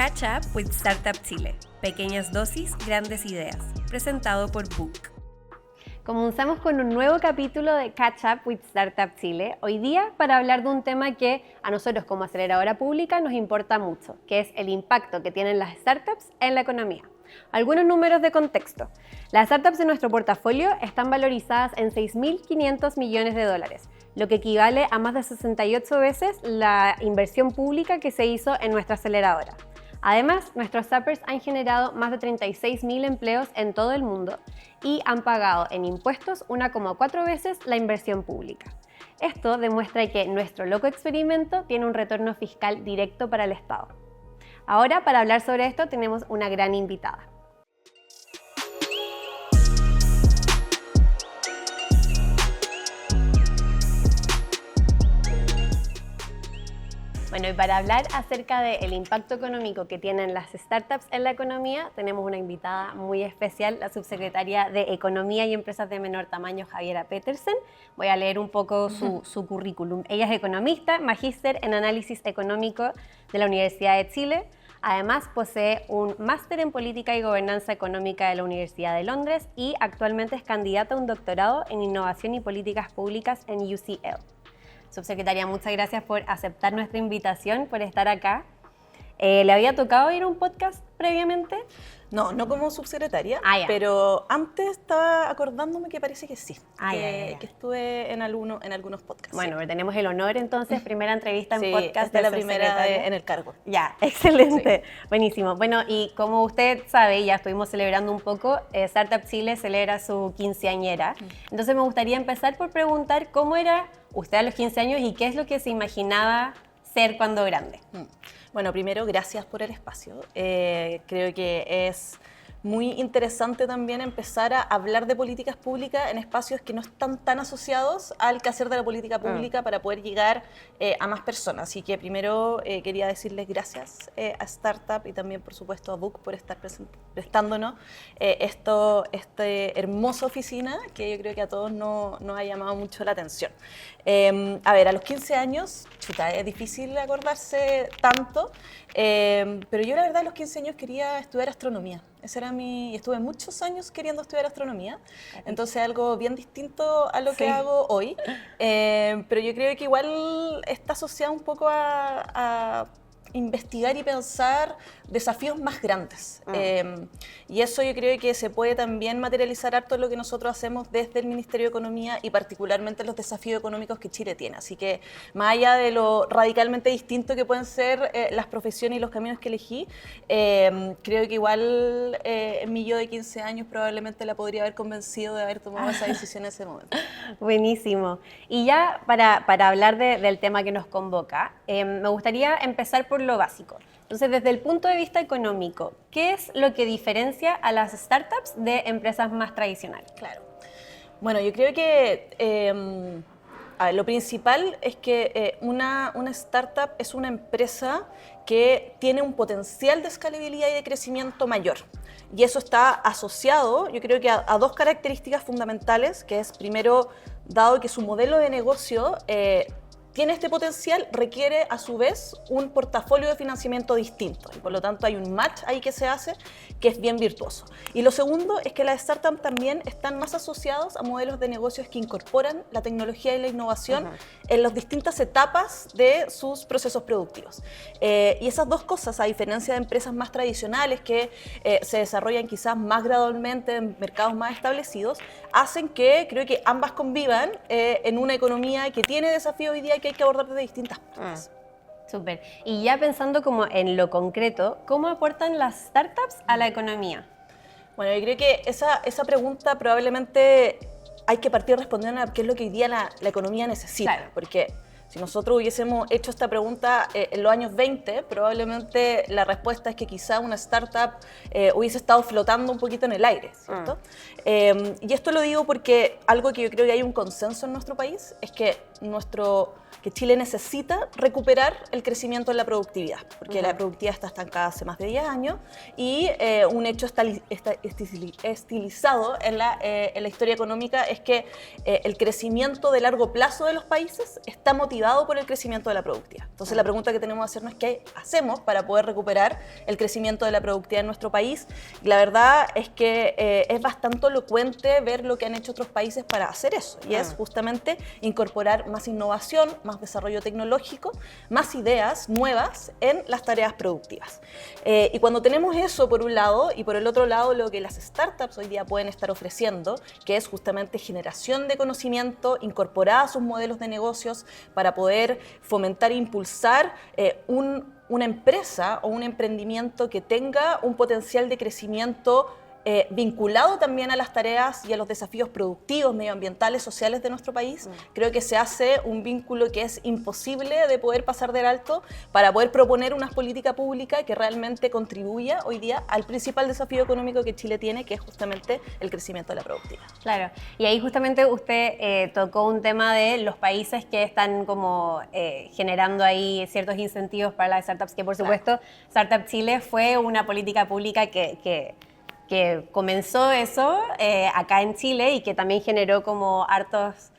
Catch Up with Startup Chile. Pequeñas dosis, grandes ideas. Presentado por Book. Comenzamos con un nuevo capítulo de Catch Up with Startup Chile. Hoy día para hablar de un tema que a nosotros como aceleradora pública nos importa mucho, que es el impacto que tienen las startups en la economía. Algunos números de contexto. Las startups de nuestro portafolio están valorizadas en $6.500 millones, lo que equivale a más de 68 veces la inversión pública que se hizo en nuestra aceleradora. Además, nuestros Zappers han generado más de 36.000 empleos en todo el mundo y han pagado en impuestos 1,4 veces la inversión pública. Esto demuestra que nuestro loco experimento tiene un retorno fiscal directo para el Estado. Ahora, para hablar sobre esto, tenemos una gran invitada. Bueno, y para hablar acerca del impacto económico que tienen las startups en la economía, tenemos una invitada muy especial, la subsecretaria de Economía y Empresas de Menor Tamaño, Javiera Petersen. Voy a leer un poco su currículum. Ella es economista, magíster en análisis económico de la Universidad de Chile. Además, posee un máster en Política y Gobernanza Económica de la Universidad de Londres y actualmente es candidata a un doctorado en Innovación y Políticas Públicas en UCL. Subsecretaria, muchas gracias por aceptar nuestra invitación, por estar acá. ¿Le había tocado ir a un podcast previamente? No como subsecretaria, pero antes estaba acordándome que parece que sí, que estuve en algunos podcasts. Bueno, sí. Tenemos el honor entonces, primera entrevista en podcast de la primera en el cargo. Ya, excelente, sí. Buenísimo. Bueno, y como usted sabe, ya estuvimos celebrando un poco, Startup Chile celebra su quinceañera. Entonces me gustaría empezar por preguntar cómo era usted a los 15 años y qué es lo que se imaginaba ser cuando grande. Bueno, primero, gracias por el espacio. Creo que es muy interesante también empezar a hablar de políticas públicas en espacios que no están tan asociados al quehacer de la política pública para poder llegar a más personas. Así que primero quería decirles gracias a Startup y también, por supuesto, a Book por estar prestándonos esta hermosa oficina que yo creo que a todos nos ha llamado mucho la atención. A ver, a los 15 años, es difícil acordarse tanto, pero yo la verdad a los 15 años quería estudiar astronomía. Ese era y estuve muchos años queriendo estudiar astronomía, entonces algo bien distinto a lo que hago hoy, pero yo creo que igual está asociado un poco a investigar y pensar desafíos más grandes. Y eso yo creo que se puede también materializar harto en lo que nosotros hacemos desde el Ministerio de Economía y particularmente los desafíos económicos que Chile tiene. Así que más allá de lo radicalmente distinto que pueden ser las profesiones y los caminos que elegí, creo que igual mi yo de 15 años probablemente la podría haber convencido de haber tomado esa decisión en ese momento. Buenísimo. Y ya para hablar del tema que nos convoca, me gustaría empezar por lo básico. Entonces, desde el punto de vista económico, ¿qué es lo que diferencia a las startups de empresas más tradicionales? Claro. Bueno, yo creo que lo principal es que una startup es una empresa que tiene un potencial de escalabilidad y de crecimiento mayor. Y eso está asociado, yo creo que a dos características fundamentales, que es primero, dado que su modelo de negocio tiene este potencial, requiere a su vez un portafolio de financiamiento distinto y por lo tanto hay un match ahí que se hace que es bien virtuoso. Y lo segundo es que las startups también están más asociados a modelos de negocios que incorporan la tecnología y la innovación en las distintas etapas de sus procesos productivos. Y esas dos cosas, a diferencia de empresas más tradicionales que se desarrollan quizás más gradualmente en mercados más establecidos, hacen que creo que ambas convivan en una economía que tiene desafíos hoy día que hay que abordar desde distintas partes. Súper. Y ya pensando como en lo concreto, ¿cómo aportan las startups a la economía? Bueno, yo creo que esa pregunta probablemente hay que partir respondiendo a qué es lo que hoy día la economía necesita. Claro. Porque si nosotros hubiésemos hecho esta pregunta en los años 20, probablemente la respuesta es que quizá una startup hubiese estado flotando un poquito en el aire, ¿cierto? Y esto lo digo porque algo que yo creo que hay un consenso en nuestro país es que Chile necesita recuperar el crecimiento en la productividad, porque la productividad está estancada hace más de 10 años y un hecho estilizado en la historia económica es que el crecimiento de largo plazo de los países está motivado motivado por el crecimiento de la productividad. Entonces la pregunta que tenemos que hacernos es qué hacemos para poder recuperar el crecimiento de la productividad en nuestro país. Y la verdad es que es bastante elocuente ver lo que han hecho otros países para hacer eso, y es justamente incorporar más innovación, más desarrollo tecnológico, más ideas nuevas en las tareas productivas. Y cuando tenemos eso por un lado, y por el otro lado lo que las startups hoy día pueden estar ofreciendo, que es justamente generación de conocimiento incorporada a sus modelos de negocios para poder fomentar e impulsar una empresa o un emprendimiento que tenga un potencial de crecimiento vinculado también a las tareas y a los desafíos productivos, medioambientales, sociales de nuestro país. Creo que se hace un vínculo que es imposible de poder pasar del alto para poder proponer una política pública que realmente contribuya hoy día al principal desafío económico que Chile tiene, que es justamente el crecimiento de la productividad. Claro, y ahí justamente usted tocó un tema de los países que están como generando ahí ciertos incentivos para las startups, que por supuesto Startup Chile fue una política pública que comenzó eso acá en Chile y que también generó como hartos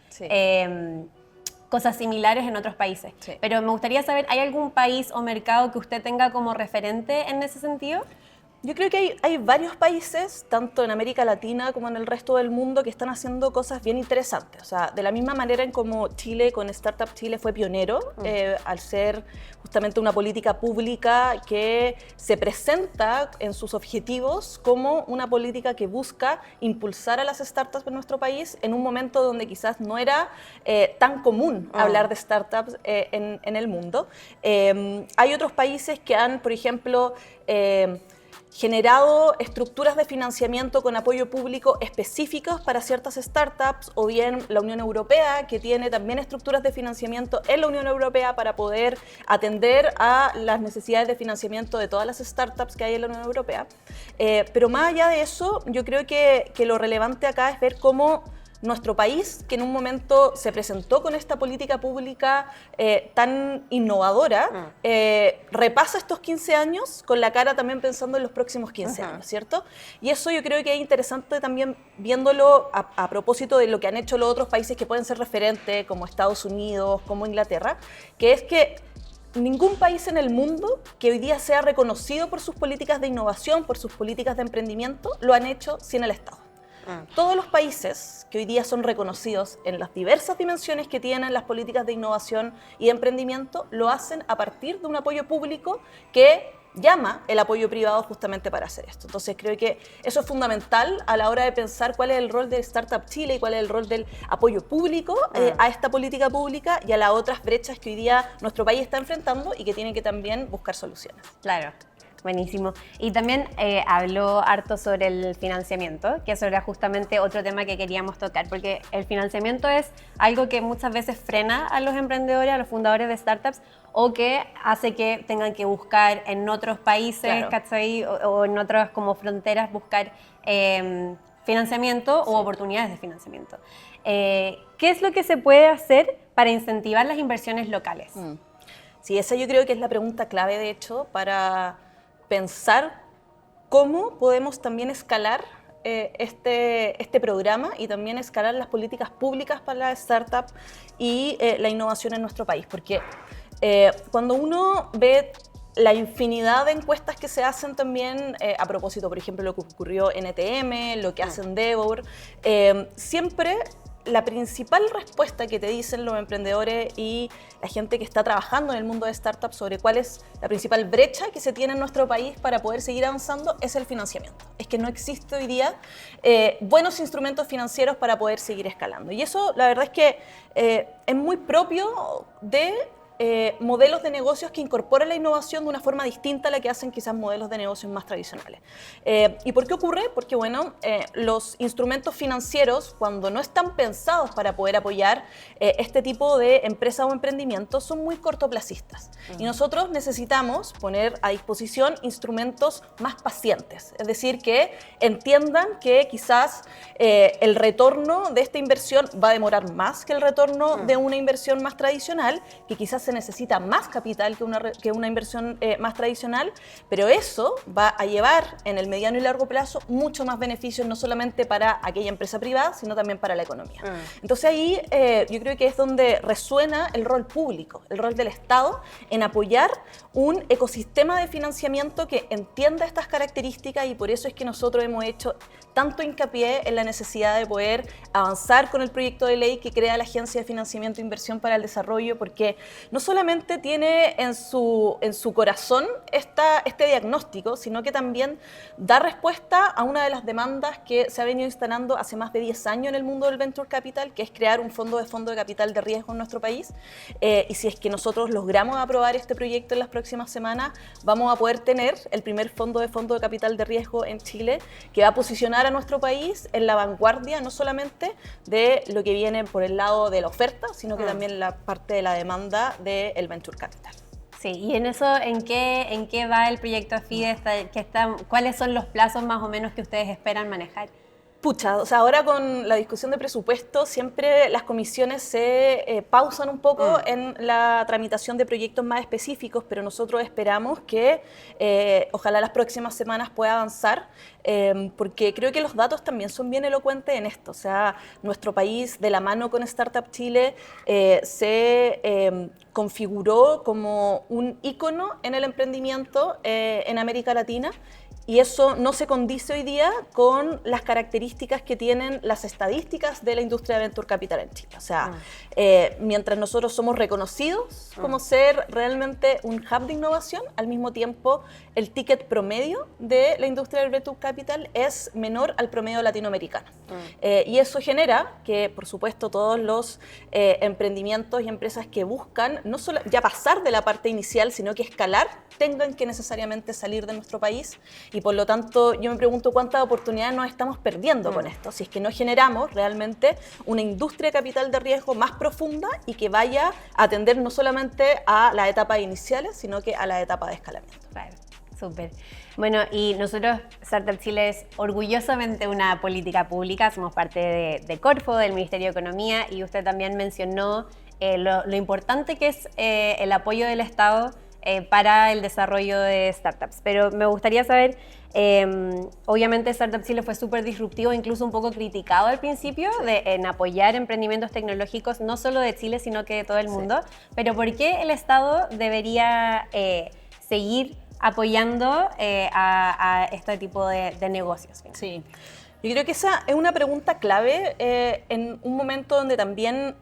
cosas similares en otros países. Sí. Pero me gustaría saber, ¿hay algún país o mercado que usted tenga como referente en ese sentido? Yo creo que hay varios países, tanto en América Latina como en el resto del mundo, que están haciendo cosas bien interesantes. O sea, de la misma manera en como Chile, con Startup Chile, fue pionero al ser justamente una política pública que se presenta en sus objetivos como una política que busca impulsar a las startups en nuestro país en un momento donde quizás no era tan común hablar de startups en el mundo. Hay otros países que han, por ejemplo, generado estructuras de financiamiento con apoyo público específicos para ciertas startups, o bien la Unión Europea, que tiene también estructuras de financiamiento en la Unión Europea para poder atender a las necesidades de financiamiento de todas las startups que hay en la Unión Europea. Pero más allá de eso, yo creo que lo relevante acá es ver cómo nuestro país, que en un momento se presentó con esta política pública tan innovadora, repasa estos 15 años con la cara también pensando en los próximos 15 años, ¿cierto? Y eso yo creo que es interesante también viéndolo a propósito de lo que han hecho los otros países que pueden ser referentes, como Estados Unidos, como Inglaterra, que es que ningún país en el mundo que hoy día sea reconocido por sus políticas de innovación, por sus políticas de emprendimiento, lo han hecho sin el Estado. Todos los países que hoy día son reconocidos en las diversas dimensiones que tienen las políticas de innovación y de emprendimiento lo hacen a partir de un apoyo público que llama el apoyo privado justamente para hacer esto. Entonces creo que eso es fundamental a la hora de pensar cuál es el rol de Startup Chile y cuál es el rol del apoyo público a esta política pública y a las otras brechas que hoy día nuestro país está enfrentando y que tiene que también buscar soluciones. Claro. Buenísimo. Y también habló harto sobre el financiamiento, que eso era justamente otro tema que queríamos tocar, porque el financiamiento es algo que muchas veces frena a los emprendedores, a los fundadores de startups, o que hace que tengan que buscar en otros países, ¿cachai? O en otras como fronteras buscar financiamiento o oportunidades de financiamiento. ¿Qué es lo que se puede hacer para incentivar las inversiones locales? Sí, esa yo creo que es la pregunta clave, de hecho, para pensar cómo podemos también escalar este programa y también escalar las políticas públicas para las startups y la innovación en nuestro país. Porque cuando uno ve la infinidad de encuestas que se hacen también, a propósito, por ejemplo, lo que ocurrió en ETM, lo que hace Endeavor, siempre la principal respuesta que te dicen los emprendedores y la gente que está trabajando en el mundo de startups sobre cuál es la principal brecha que se tiene en nuestro país para poder seguir avanzando es el financiamiento. Es que no existe hoy día buenos instrumentos financieros para poder seguir escalando. Y eso, la verdad es que es muy propio de modelos de negocios que incorporan la innovación de una forma distinta a la que hacen quizás modelos de negocios más tradicionales. ¿Y por qué ocurre? Porque bueno, los instrumentos financieros, cuando no están pensados para poder apoyar este tipo de empresas o emprendimientos, son muy cortoplacistas. Y nosotros necesitamos poner a disposición instrumentos más pacientes, es decir, que entiendan que quizás el retorno de esta inversión va a demorar más que el retorno de una inversión más tradicional, que quizás se necesita más capital que una inversión más tradicional, pero eso va a llevar en el mediano y largo plazo mucho más beneficios, no solamente para aquella empresa privada, sino también para la economía. Entonces ahí yo creo que es donde resuena el rol público, el rol del Estado en apoyar un ecosistema de financiamiento que entienda estas características, y por eso es que nosotros hemos hecho tanto hincapié en la necesidad de poder avanzar con el proyecto de ley que crea la Agencia de Financiamiento e Inversión para el Desarrollo, porque no solamente tiene en su corazón este diagnóstico, sino que también da respuesta a una de las demandas que se ha venido instalando hace más de 10 años en el mundo del Venture Capital, que es crear un fondo de capital de riesgo en nuestro país. Y si es que nosotros logramos aprobar este proyecto en las próximas semanas, vamos a poder tener el primer fondo de capital de riesgo en Chile, que va a posicionar a nuestro país en la vanguardia, no solamente de lo que viene por el lado de la oferta, sino que también la parte de la demanda del Venture Capital. Sí, y en eso, ¿en qué va el proyecto FIDE? ¿Cuáles son los plazos más o menos que ustedes esperan manejar? Pucha, o sea, ahora con la discusión de presupuesto siempre las comisiones se pausan un poco en la tramitación de proyectos más específicos, pero nosotros esperamos que ojalá las próximas semanas pueda avanzar, porque creo que los datos también son bien elocuentes en esto. O sea, nuestro país, de la mano con Startup Chile, se configuró como un ícono en el emprendimiento en América Latina. Y eso no se condice hoy día con las características que tienen las estadísticas de la industria de Venture Capital en Chile. O sea, mientras nosotros somos reconocidos como ser realmente un hub de innovación, al mismo tiempo el ticket promedio de la industria del Venture Capital es menor al promedio latinoamericano. Y eso genera que, por supuesto, todos los emprendimientos y empresas que buscan no solo ya pasar de la parte inicial, sino que escalar, tengan que necesariamente salir de nuestro país. Y por lo tanto, yo me pregunto cuántas oportunidades nos estamos perdiendo con esto, si es que no generamos realmente una industria de capital de riesgo más profunda y que vaya a atender no solamente a las etapas iniciales, sino que a la etapa de escalamiento. Claro, súper. Bueno, y nosotros, Startup Chile, es orgullosamente una política pública, somos parte de Corfo, del Ministerio de Economía, y usted también mencionó lo importante que es el apoyo del Estado para el desarrollo de startups. Pero me gustaría saber, obviamente Startup Chile fue súper disruptivo, incluso un poco criticado al principio en apoyar emprendimientos tecnológicos, no solo de Chile, sino que de todo el mundo. Pero ¿por qué el Estado debería seguir apoyando a este tipo de negocios? Sí, yo creo que esa es una pregunta clave en un momento donde también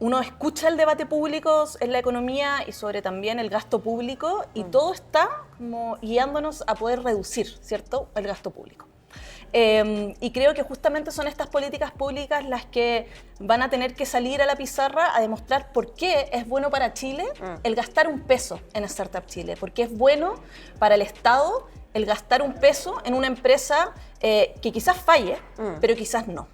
uno escucha el debate público en la economía y sobre también el gasto público, y todo está como guiándonos a poder reducir, ¿cierto?, el gasto público. Y creo que justamente son estas políticas públicas las que van a tener que salir a la pizarra a demostrar por qué es bueno para Chile el gastar un peso en Startup Chile, por qué es bueno para el Estado el gastar un peso en una empresa que quizás falle, pero quizás no.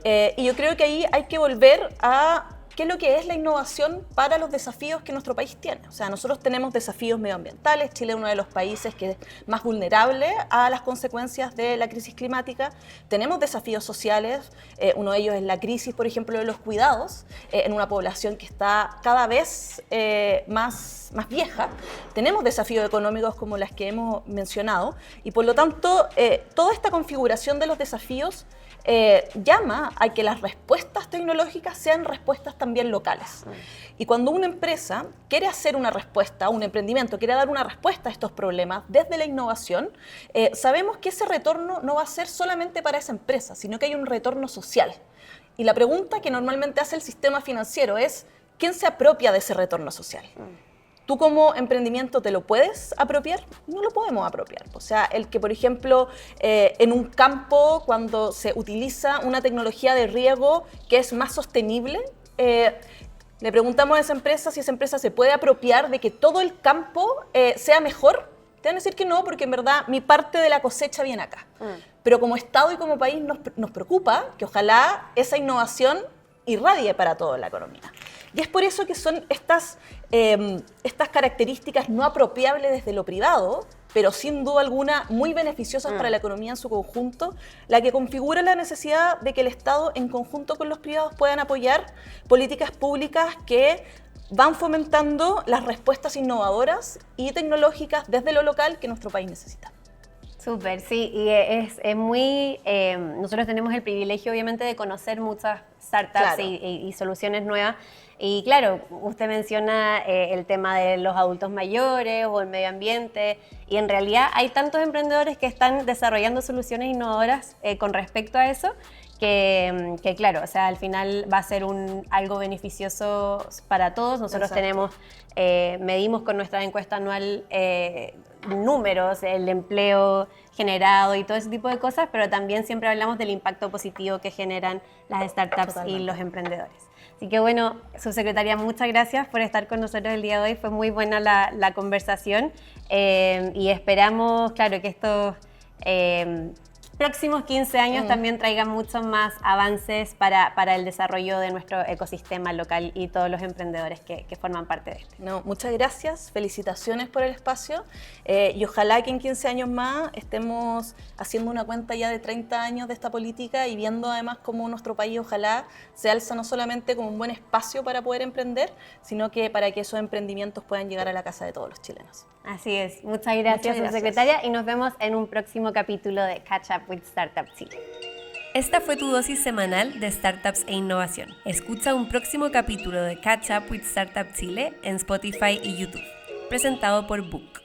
Y yo creo que ahí hay que volver a qué es lo que es la innovación para los desafíos que nuestro país tiene. O sea, nosotros tenemos desafíos medioambientales. Chile es uno de los países que es más vulnerable a las consecuencias de la crisis climática. Tenemos desafíos sociales. Uno de ellos es la crisis, por ejemplo, de los cuidados en una población que está cada vez más vieja. Tenemos desafíos económicos como las que hemos mencionado. Y por lo tanto, toda esta configuración de los desafíos llama a que las respuestas tecnológicas sean respuestas también locales. Y cuando una empresa quiere hacer una respuesta, un emprendimiento quiere dar una respuesta a estos problemas desde la innovación, sabemos que ese retorno no va a ser solamente para esa empresa, sino que hay un retorno social. Y la pregunta que normalmente hace el sistema financiero es, ¿quién se apropia de ese retorno social? ¿Tú como emprendimiento te lo puedes apropiar? No lo podemos apropiar. O sea, el que, por ejemplo, en un campo, cuando se utiliza una tecnología de riego que es más sostenible, le preguntamos a esa empresa si esa empresa se puede apropiar de que todo el campo sea mejor. Te van a decir que no, porque en verdad mi parte de la cosecha viene acá. Pero como Estado y como país nos preocupa que ojalá esa innovación irradie para toda la economía. Y es por eso que son estas características no apropiables desde lo privado, pero sin duda alguna muy beneficiosas para la economía en su conjunto, la que configura la necesidad de que el Estado en conjunto con los privados puedan apoyar políticas públicas que van fomentando las respuestas innovadoras y tecnológicas desde lo local que nuestro país necesita. Súper, sí, y es muy, nosotros tenemos el privilegio obviamente de conocer muchas startups Claro. y soluciones nuevas. Y claro, usted menciona el tema de los adultos mayores o el medio ambiente, y en realidad hay tantos emprendedores que están desarrollando soluciones innovadoras con respecto a eso, que claro, o sea, al final va a ser algo beneficioso para todos. Nosotros Exacto. medimos con nuestra encuesta anual números, el empleo generado y todo ese tipo de cosas, pero también siempre hablamos del impacto positivo que generan las startups y Totalmente. los emprendedores. Así que bueno, subsecretaria, muchas gracias por estar con nosotros el día de hoy. Fue muy buena la conversación y esperamos, claro, que estos próximos 15 años también traigan muchos más avances para el desarrollo de nuestro ecosistema local y todos los emprendedores que forman parte de este. No, muchas gracias, felicitaciones por el espacio y ojalá que en 15 años más estemos haciendo una cuenta ya de 30 años de esta política y viendo además cómo nuestro país ojalá se alza no solamente como un buen espacio para poder emprender, sino que para que esos emprendimientos puedan llegar a la casa de todos los chilenos. Así es. Muchas gracias, subsecretaria, y nos vemos en un próximo capítulo de Catch Up with Startup Chile. Esta fue tu dosis semanal de startups e innovación. Escucha un próximo capítulo de Catch Up with Startup Chile en Spotify y YouTube, presentado por Book.